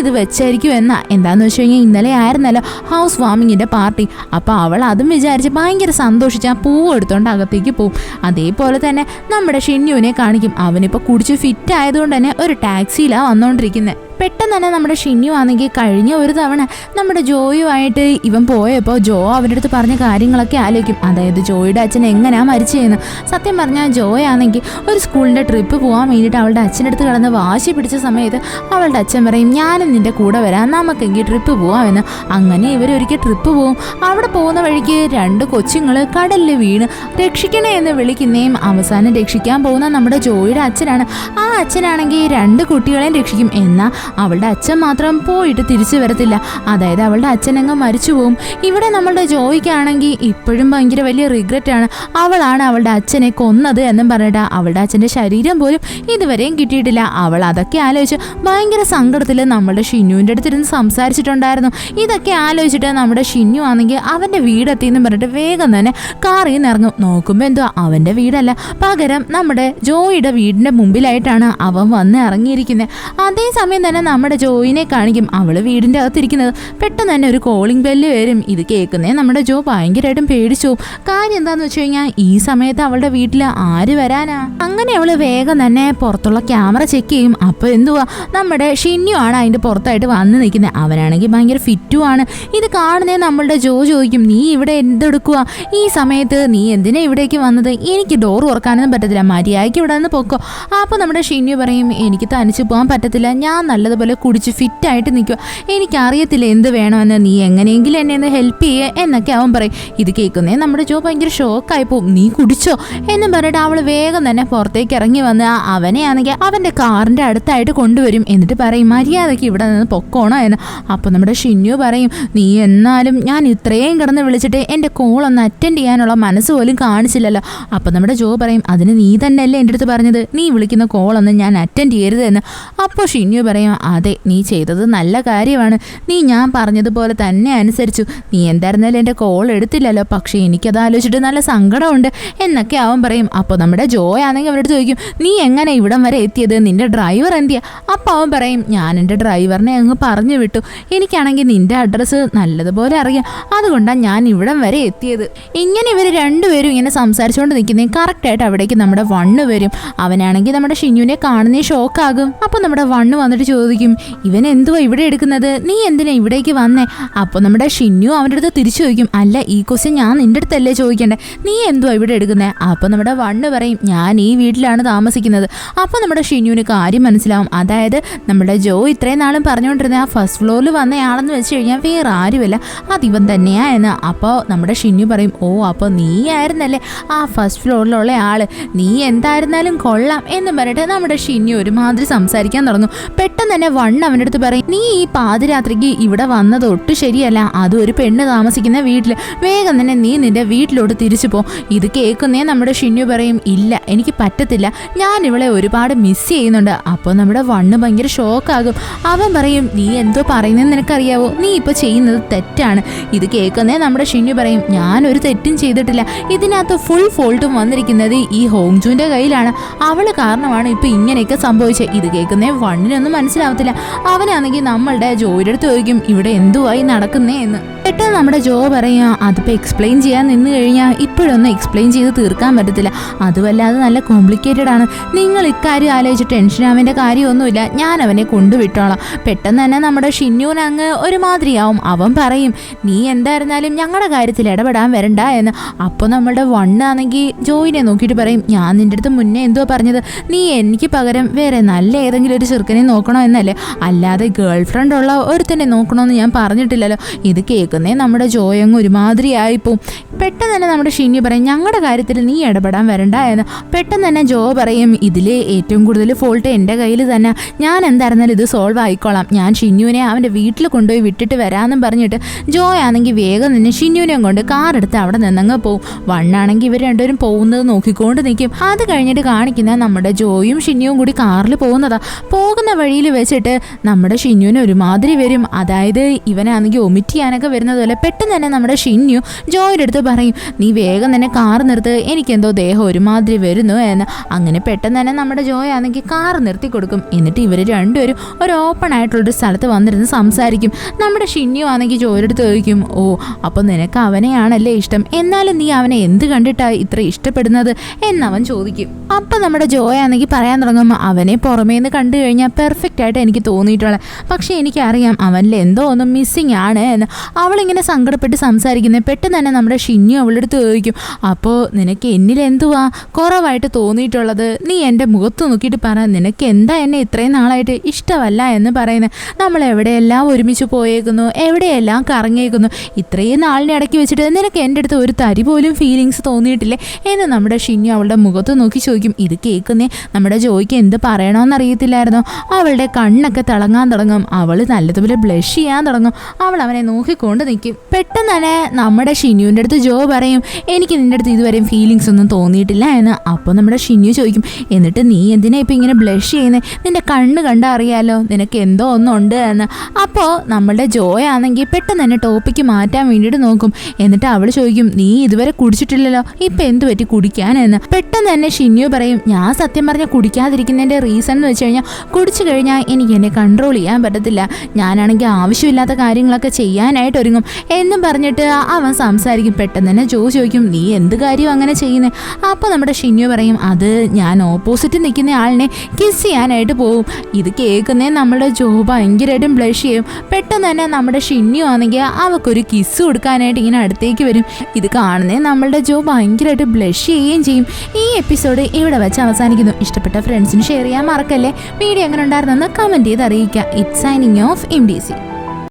ഇത് വെച്ചായിരിക്കും എന്നാ. എന്താന്ന് വെച്ച് കഴിഞ്ഞാൽ ഇന്നലെ ആയിരുന്നല്ലോ ഹൗസ് വാമിങ്ങിൻ്റെ പാർട്ടി. അപ്പോൾ അവൾ അതും വിചാരിച്ച് ഭയങ്കര സന്തോഷിച്ച് ആ പൂവ് എടുത്തോണ്ട് അകത്തേക്ക് പോവും. അതേപോലെ തന്നെ നമ്മുടെ ഷിന്യുവിനെ കാണിക്കും. അവനിപ്പോൾ കുടിച്ച് ഫിറ്റ് ആയതുകൊണ്ട് തന്നെ ഒരു ടാക്സിയിലാണ് വന്നുകൊണ്ടിരിക്കുന്നത്. പെട്ടെന്ന് തന്നെ നമ്മുടെ ഷിന്യു ആണെങ്കിൽ കഴിഞ്ഞ ഒരു തവണ നമ്മുടെ ജോയുമായിട്ട് ഇവൻ പോയപ്പോൾ ജോ അവരുടെ അടുത്ത് പറഞ്ഞ കാര്യങ്ങളൊക്കെ ആലോചിക്കും. അതായത് ജോയുടെ അച്ഛൻ എങ്ങനെയാണ് മരിച്ചതെന്ന്. സത്യം പറഞ്ഞാൽ ജോയ് ആണെങ്കിൽ ഒരു സ്കൂളിൻ്റെ ട്രിപ്പ് പോകാൻ വേണ്ടിയിട്ട് അവളുടെ അച്ഛൻ്റെ അടുത്ത് കിടന്ന് വാശി പിടിച്ച സമയത്ത് അവളുടെ അച്ഛൻ പറയും ഞാനും നിൻ്റെ കൂടെ വരാം, നമുക്കെങ്കിൽ ട്രിപ്പ് പോകാമെന്ന്. അങ്ങനെ ഇവരൊരിക്കൽ ട്രിപ്പ് പോവും. അവിടെ പോകുന്ന വഴിക്ക് 2 കൊച്ചുങ്ങൾ കടലിൽ വീണ് രക്ഷിക്കണേ എന്ന് വിളിക്കുന്നേയും അവസാനം രക്ഷിക്കാൻ പോകുന്ന നമ്മുടെ ജോയുടെ അച്ഛനാണ്. ആ അച്ഛനാണെങ്കിൽ 2 കുട്ടികളെയും രക്ഷിക്കും. എന്നാൽ അവളുടെ അച്ഛൻ മാത്രം പോയിട്ട് തിരിച്ചു വരത്തില്ല. അതായത് അവളുടെ അച്ഛനങ്ങ് മരിച്ചു പോവും. ഇവിടെ നമ്മളുടെ ജോയിക്കാണെങ്കിൽ ഇപ്പോഴും ഭയങ്കര വലിയ റിഗ്രറ്റാണ്. അവളാണ് അവളുടെ അച്ഛനെ കൊന്നത് എന്നും പറഞ്ഞിട്ട് അവളുടെ അച്ഛൻ്റെ ശരീരം പോലും ഇതുവരെയും കിട്ടിയിട്ടില്ല. അവൾ അതൊക്കെ ആലോചിച്ച് ഭയങ്കര സങ്കടത്തിൽ നമ്മളുടെ ഷിന്നുവിൻ്റെ അടുത്തിരുന്ന് സംസാരിച്ചിട്ടുണ്ടായിരുന്നു. ഇതൊക്കെ ആലോചിച്ചിട്ട് നമ്മുടെ ഷിന്നു ആണെങ്കിൽ അവൻ്റെ വീടെത്തിയെന്ന് പറഞ്ഞിട്ട് വേഗം തന്നെ കാറിൽ നിന്ന് ഇറങ്ങും. നോക്കുമ്പോൾ എന്തോ അവൻ്റെ വീടല്ല, പകരം നമ്മുടെ ജോയിയുടെ വീടിൻ്റെ മുമ്പിലായിട്ടാണ് അവൻ വന്ന് ഇറങ്ങിയിരിക്കുന്നത്. അതേസമയം തന്നെ നമ്മുടെ ജോയിനെ കാണിക്കും. അവൾ വീടിൻ്റെ അകത്തിരിക്കുന്നത്. പെട്ടെന്ന് തന്നെ ഒരു കോളിംഗ് ബെല്ല് വരും. ഇത് കേൾക്കുന്നേ നമ്മുടെ ജോ ഭയങ്കരമായിട്ടും പേടിച്ചു. കാര്യം എന്താണെന്ന് വെച്ച് കഴിഞ്ഞാൽ ഈ സമയത്ത് അവളുടെ വീട്ടിൽ ആര് വരാനാ? അങ്ങനെ അവൾ വേഗം തന്നെ പുറത്തുള്ള ക്യാമറ ചെക്ക് ചെയ്യും. അപ്പോൾ എന്തുവാ നമ്മുടെ ഷിന്യു ആണ് അതിൻ്റെ പുറത്തായിട്ട് വന്ന് നിൽക്കുന്നത്. അവനാണെങ്കിൽ ഭയങ്കര ഫിറ്റുമാണ്. ഇത് കാണുന്നേ നമ്മളുടെ ജോ ചോദിക്കും നീ ഇവിടെ എന്തെടുക്കുക, ഈ സമയത്ത് നീ എന്തിനാ ഇവിടേക്ക് വന്നത്? എനിക്ക് ഡോർ തുറക്കാനൊന്നും പറ്റത്തില്ല, മര്യാദയ്ക്ക് ഇവിടെ നിന്ന് പൊക്കോ. അപ്പോൾ നമ്മുടെ ഷിന്യു പറയും എനിക്ക് തനിച്ച് പോകാൻ പറ്റത്തില്ല, ഞാൻ നല്ലതുപോലെ കുടിച്ച് ഫിറ്റായിട്ട് നിൽക്കുക, എനിക്കറിയത്തില്ല എന്ത് വേണമെന്ന്, നീ എങ്ങനെയെങ്കിലും എന്നെ ഒന്ന് ഹെൽപ്പ് ചെയ്യേ എന്നൊക്കെ അവൻ പറയും. ഇത് കേൾക്കുന്നേ നമ്മുടെ ജോ ഭയങ്കര ഷോക്കായി പോവും. നീ കുടിച്ചോ എന്നും പറഞ്ഞിട്ട് അവൾ വേഗം തന്നെ പുറത്തേക്ക് ഇറങ്ങി വന്ന് അവനെ ആണെങ്കിൽ അവൻ്റെ കാറിൻ്റെ അടുത്തായിട്ട് കൊണ്ടുവരും. എന്നിട്ട് പറയും മര്യാദയ്ക്ക് ഇവിടെ നിന്ന് പൊക്കോണോ എന്ന്. അപ്പോൾ നമ്മുടെ ഷിന്യു പറയും നീ എന്നാലും ഞാൻ ഇത്രയും കിടന്ന് വിളിച്ചിട്ട് എൻ്റെ കോളൊന്ന് അറ്റൻഡ് ചെയ്യാനുള്ള മനസ്സ് പോലും കാണിച്ചില്ലല്ലോ. അപ്പോൾ നമ്മുടെ ജോ പറയും അതിന് നീ തന്നെയല്ലേ എൻ്റെ അടുത്ത് പറഞ്ഞത് നീ വിളിക്കുന്ന കോളൊന്നും ഞാൻ അറ്റൻഡ് ചെയ്യരുത് എന്ന്. അപ്പോൾ ഷിന്യു പറയും അതെ നീ ചെയ്തത് നല്ല കാര്യമാണ്, നീ ഞാൻ പറഞ്ഞതുപോലെ തന്നെ അനുസരിച്ചു, നീ എന്തായിരുന്നാലും എൻ്റെ കോൾ എടുത്തില്ലല്ലോ, പക്ഷേ എനിക്കത് ആലോചിച്ചിട്ട് നല്ല സങ്കടമുണ്ട് എന്നൊക്കെ അവൻ പറയും. അപ്പോൾ നമ്മുടെ ജോ ആണെങ്കിൽ അവരോട് ചോദിക്കും നീ എങ്ങനെ ഇവിടം വരെ എത്തിയത്, നിൻ്റെ ഡ്രൈവർ എന്തിയാ? അപ്പോൾ അവൻ പറയും ഞാൻ എൻ്റെ ഡ്രൈവറിനെ അങ്ങ് പറഞ്ഞു വിട്ടു, എനിക്കാണെങ്കിൽ നിൻ്റെ അഡ്രസ്സ് നല്ലതുപോലെ അറിയാം, അതുകൊണ്ടാണ് ഞാൻ ഇവിടം വരെ എത്തിയത്. ഇങ്ങനെ ഇവർ രണ്ടുപേരും ഇങ്ങനെ സംസാരിച്ചുകൊണ്ട് നിൽക്കുന്നേ കറക്റ്റായിട്ട് അവിടേക്ക് നമ്മുടെ വണ്ണ് വരും. അവനാണെങ്കിൽ നമ്മുടെ ഷിന്യുവിനെ കാണുന്നേ ഷോക്കാകും. അപ്പോൾ നമ്മുടെ വണ്ണ് വന്നിട്ട് ചോദിക്കും ചോദിക്കും, ഇവൻ എന്തുവാ ഇവിടെ എടുക്കുന്നത്, നീ എന്തിനാ ഇവിടേക്ക് വന്നേ? അപ്പോൾ നമ്മുടെ ഷിന്നു അവൻ്റെ അടുത്ത് തിരിച്ചു ചോദിക്കും, അല്ല ഈ ക്വസ്റ്റ്യൻ ഞാൻ നിൻ്റെ അടുത്തല്ലേ ചോദിക്കണ്ടേ, നീ എന്തുവാ ഇവിടെ എടുക്കുന്നത്? അപ്പോൾ നമ്മുടെ വണ്ണ് പറയും, ഞാൻ ഈ വീട്ടിലാണ് താമസിക്കുന്നത്. അപ്പോൾ നമ്മുടെ ഷിന്നുവിന് കാര്യം മനസ്സിലാവും. അതായത് നമ്മുടെ ജോ ഇത്രയും നാളും പറഞ്ഞുകൊണ്ടിരുന്ന ആ ഫസ്റ്റ് ഫ്ലോറിൽ വന്നയാളെന്ന് വെച്ച് കഴിഞ്ഞാൽ വേറെ ആരുമല്ല, അതിവൻ തന്നെയാ എന്ന്. അപ്പോൾ നമ്മുടെ ഷിന്നു പറയും, ഓ അപ്പോൾ നീ ആയിരുന്നല്ലേ ആ ഫസ്റ്റ് ഫ്ലോറിലുള്ള ആള്, നീ എന്തായിരുന്നാലും കൊള്ളാം എന്ന് പറഞ്ഞിട്ട് നമ്മുടെ ഷിന്നു ഒരുമാതിരി സംസാരിക്കാൻ തുടങ്ങും. പെട്ടെന്ന് തന്നെ വണ്ണ് അവൻ്റെ അടുത്ത് പറയും, നീ ഈ പാതിരാത്രിക്ക് ഇവിടെ വന്നത് ഒട്ടും ശരിയല്ല, അതും ഒരു പെണ്ണ് താമസിക്കുന്ന വീട്ടിൽ, വേഗം തന്നെ നീ നിന്റെ വീട്ടിലോട്ട് തിരിച്ചു പോ. ഇത് കേൾക്കുന്നേ നമ്മുടെ ഷിന്നു പറയും, ഇല്ല എനിക്ക് പറ്റത്തില്ല, ഞാൻ ഇവളെ ഒരുപാട് മിസ് ചെയ്യുന്നുണ്ട്. അപ്പോൾ നമ്മുടെ വണ്ണ് ഭയങ്കര ഷോക്കാകും. അവൻ പറയും, നീ എന്തോ പറയുന്നതെന്ന് നിനക്കറിയാവോ, നീ ഇപ്പോൾ ചെയ്യുന്നത് തെറ്റാണ്. ഇത് കേൾക്കുന്നേ നമ്മുടെ ഷിന്നു പറയും, ഞാനൊരു തെറ്റും ചെയ്തിട്ടില്ല, ഇതിനകത്ത് ഫുൾ ഫോൾട്ടും വന്നിരിക്കുന്നത് ഈ ഹോങ്ജുവിൻ്റെ കയ്യിലാണ്, അവൾ കാരണമാണ് ഇപ്പോൾ ഇങ്ങനെയൊക്കെ സംഭവിച്ചത്. ഇത് കേൾക്കുന്നേ വണ്ണിനൊന്നും മനസ്സിലാവത്തില്ല. അവനാണെങ്കിൽ നമ്മളുടെ ജോയുടെ അടുത്ത് ചോദിക്കും, ഇവിടെ എന്തുവായി നടക്കുന്നേ എന്ന്. പെട്ടെന്ന് നമ്മുടെ ജോ പറയാ, അതിപ്പോൾ എക്സ്പ്ലെയിൻ ചെയ്യാൻ നിന്ന് കഴിഞ്ഞാൽ ഇപ്പോഴൊന്നും എക്സ്പ്ലെയിൻ ചെയ്ത് തീർക്കാൻ പറ്റത്തില്ല, അതുവല്ലാതെ നല്ല കോംപ്ലിക്കേറ്റഡ് ആണ്. നിങ്ങൾ ഇക്കാര്യം ആലോചിച്ച് ടെൻഷൻ ആവേണ്ട കാര്യമൊന്നുമില്ല, ഞാൻ അവനെ കൊണ്ടുവിട്ടോളാം. പെട്ടെന്ന് തന്നെ നമ്മുടെ ഷിന്നൂൻ അങ്ങ് ഒരുമാതിരിയാവും. അവൻ പറയും, നീ എന്തായിരുന്നാലും ഞങ്ങളുടെ കാര്യത്തിൽ ഇടപെടാൻ വരണ്ട എന്ന്. അപ്പോൾ നമ്മുടെ വണ്ണാണെങ്കിൽ ജോയിനെ നോക്കിയിട്ട് പറയും, ഞാൻ നിൻ്റെ അടുത്ത് മുന്നേ എന്തോ പറഞ്ഞത്, നീ എനിക്ക് പകരം വേറെ നല്ല ഏതെങ്കിലും ഒരു ചെറുക്കനെ നോക്കണോ എന്നല്ലേ, അല്ലാതെ ഗേൾ ഫ്രണ്ട് ഉള്ള ഒരുത്തന്നെ നോക്കണമെന്ന് ഞാൻ പറഞ്ഞിട്ടില്ലല്ലോ. ഇത് കേൾക്കുന്നേ നമ്മുടെ ജോയങ്ങ് ഒരുമാതിരി ആയിപ്പോവും. പെട്ടെന്ന് തന്നെ നമ്മുടെ ഷിന്നി പറയും, ഞങ്ങളുടെ കാര്യത്തിൽ നീ ഇടപെടാൻ വരണ്ട എന്ന്. പെട്ടെന്ന് തന്നെ ജോ പറയും, ഇതിൽ ഏറ്റവും കൂടുതൽ ഫോൾട്ട് എൻ്റെ കയ്യിൽ തന്നെ, ഞാൻ എന്തായിരുന്നാലും ഇത് സോൾവ് ആയിക്കോളാം, ഞാൻ ഷിന്നുവിനെ അവൻ്റെ വീട്ടിൽ കൊണ്ടുപോയി വിട്ടിട്ട് വരാമെന്നും പറഞ്ഞിട്ട് ജോ ആണെങ്കിൽ വേഗം തന്നെ ഷിന്നുവിനെയും കൊണ്ട് കാർ എടുത്ത് അവിടെ നിന്നങ്ങ് പോവും. വണ്ണാണെങ്കിൽ ഇവർ രണ്ടുപേരും പോകുന്നത് നോക്കിക്കൊണ്ട് നിൽക്കും. അത് കഴിഞ്ഞിട്ട് കാണിക്കുന്ന നമ്മുടെ ജോയും ഷിന്നുവും കൂടി കാറിൽ പോകുന്നതാ. പോകുന്ന വഴിയിൽ വെച്ചിട്ട് നമ്മുടെ ഷിന്നുവിന് ഒരുമാതിരി വരും. അതായത് ഇവനാണെങ്കിൽ ഒമിറ്റ് ചെയ്യാനൊക്കെ വരുന്നത് പോലെ. പെട്ടെന്ന് തന്നെ നമ്മുടെ ഷിന്നു ജോയുടെ അടുത്ത് പറയും, നീ വേഗം തന്നെ കാർ നിർത്ത്, എനിക്കെന്തോ ദേഹം ഒരുമാതിരി വരുന്നു എന്ന്. അങ്ങനെ പെട്ടെന്ന് തന്നെ നമ്മുടെ ജോയ ആണെങ്കിൽ കാർ നിർത്തി കൊടുക്കും. എന്നിട്ട് ഇവർ രണ്ടുപേരും ഒരു ഓപ്പൺ ആയിട്ടുള്ളൊരു സ്ഥലത്ത് വന്നിരുന്ന് സംസാരിക്കും. നമ്മുടെ ഷിന്നു ആണെങ്കിൽ ജോയുടെ അടുത്ത് ചോദിക്കും, ഓ അപ്പോൾ നിനക്ക് അവനെയാണല്ലേ ഇഷ്ടം, എന്നാലും നീ അവനെ എന്ത് കണ്ടിട്ടാണ് ഇത്ര ഇഷ്ടപ്പെടുന്നത് എന്നവൻ ചോദിക്കും. അപ്പം നമ്മുടെ ജോയ ആണെങ്കിൽ പറയാൻ തുടങ്ങും, അവനെ പുറമേ നിന്ന് കണ്ടു കഴിഞ്ഞാൽ പെർഫെക്റ്റ് ആയിട്ട് എനിക്ക് തോന്നിയിട്ടുള്ളത്, പക്ഷേ എനിക്കറിയാം അവനിൽ എന്തോ ഒന്നും മിസ്സിങ് ആണ് എന്ന്. അവളിങ്ങനെ സങ്കടപ്പെട്ട് സംസാരിക്കുന്നത്. പെട്ടെന്ന് തന്നെ നമ്മുടെ ഷിന്നു അവളുടെ അടുത്ത് ചോദിക്കും, അപ്പോൾ നിനക്ക് എന്നിൽ എന്തുവാ കുറവായിട്ട് തോന്നിയിട്ടുള്ളത്, നീ എൻ്റെ മുഖത്ത് നോക്കിയിട്ട് പറ, നിനക്ക് എന്താ എന്നെ ഇത്രയും നാളായിട്ട് ഇഷ്ടമല്ല എന്ന് പറയുന്നത്. നമ്മൾ എവിടെയെല്ലാം ഒരുമിച്ച് പോയേക്കുന്നു, എവിടെയെല്ലാം കറങ്ങിയേക്കുന്നു, ഇത്രയും നാളിനെ ഇടയ്ക്ക് വെച്ചിട്ട് നിനക്ക് എൻ്റെ അടുത്ത് ഒരു തരി പോലും ഫീലിങ്സ് തോന്നിയിട്ടില്ലേ എന്ന് നമ്മുടെ ഷിന്നു അവളുടെ മുഖത്ത് നോക്കി ചോദിക്കും. ഇത് കേൾക്കുന്നേ നമ്മുടെ ജോയ്ക്ക് എന്ത് പറയണമെന്നറിയത്തില്ലായിരുന്നു. അവളുടെ കണ്ണൊക്കെ തിളങ്ങാൻ തുടങ്ങും. അവൾ നല്ലതുപോലെ ബ്ലഷ് ചെയ്യാൻ തുടങ്ങും. അവൾ അവനെ നോക്കിക്കൊണ്ട് നിൽക്കും. പെട്ടെന്ന് തന്നെ നമ്മുടെ ഷിന്നുവിൻ്റെ അടുത്ത് ജോ പറയും, എനിക്ക് നിൻ്റെ അടുത്ത് ഇതുവരെയും ഫീലിങ്സ് ഒന്നും തോന്നിയിട്ടില്ല എന്ന്. അപ്പോൾ നമ്മുടെ ഷിന്നു ചോദിക്കും, എന്നിട്ട് നീ എന്തിനാ ഇപ്പം ഇങ്ങനെ ബ്ലഷ് ചെയ്യുന്നത്, നിൻ്റെ കണ്ണ് കണ്ടാൽ അറിയാലോ നിനക്ക് എന്തോ ഒന്നുണ്ട് എന്ന്. അപ്പോൾ നമ്മളുടെ ജോയ് ആണെങ്കിൽ പെട്ടെന്ന് തന്നെ ടോപ്പിക്ക് മാറ്റാൻ വേണ്ടിയിട്ട് നോക്കും. എന്നിട്ട് അവൾ ചോദിക്കും, നീ ഇതുവരെ കുടിച്ചിട്ടില്ലല്ലോ, ഇപ്പം എന്ത് പറ്റി കുടിക്കാനെന്ന്. പെട്ടെന്ന് തന്നെ ഷിന്നു പറയും, ഞാൻ സത്യം പറഞ്ഞാൽ കുടിക്കാതിരിക്കുന്നതിൻ്റെ റീസൺ എന്ന് വെച്ച് കഴിഞ്ഞാൽ കുടിച്ചു കഴിഞ്ഞാൽ എനിക്ക് എന്നെ കൺട്രോൾ ചെയ്യാൻ പറ്റത്തില്ല, ഞാനാണെങ്കിൽ ആവശ്യമില്ലാത്ത കാര്യങ്ങളൊക്കെ ചെയ്യാനായിട്ട് ഒരുങ്ങും എന്നും പറഞ്ഞിട്ട് അവൻ സംസാരിക്കും. പെട്ടെന്ന് തന്നെ ജോ ചോദിക്കും, നീ എന്ത് കാര്യം അങ്ങനെ ചെയ്യുന്നത്? അപ്പോൾ നമ്മുടെ ഷിന്നു പറയും, അത് ഞാൻ ഓപ്പോസിറ്റ് നിൽക്കുന്ന ആളിനെ കിസ് ചെയ്യാനായിട്ട് പോവും. ഇത് കേൾക്കുന്നേ നമ്മുടെ ജോ ഭയങ്കരമായിട്ടും ബ്ലഷ് ചെയ്യും. പെട്ടെന്ന് തന്നെ നമ്മുടെ ഷിന്നു ആണെങ്കിൽ അവൾക്കൊരു കിസ് കൊടുക്കാനായിട്ട് ഇങ്ങനെ അടുത്തേക്ക് വരും. ഇത് കാണുന്നേ നമ്മളുടെ ജോ ഭയങ്കരമായിട്ട് ബ്ലഷ് ചെയ്യുകയും ചെയ്യും. ഈ എപ്പിസോഡ് ഇവിടെ വെച്ച് അവസാനിക്കുന്നു. ഇഷ്ടപ്പെട്ട ഫ്രണ്ട്സിന് ഷെയർ ചെയ്യാൻ മറക്കല്ലേ. വീഡിയോ എങ്ങനെ ഉണ്ടായിരുന്നെന്ന് കമൻറ്റ് ചെയ്ത് അറിയിക്കുക. It's signing off MDC.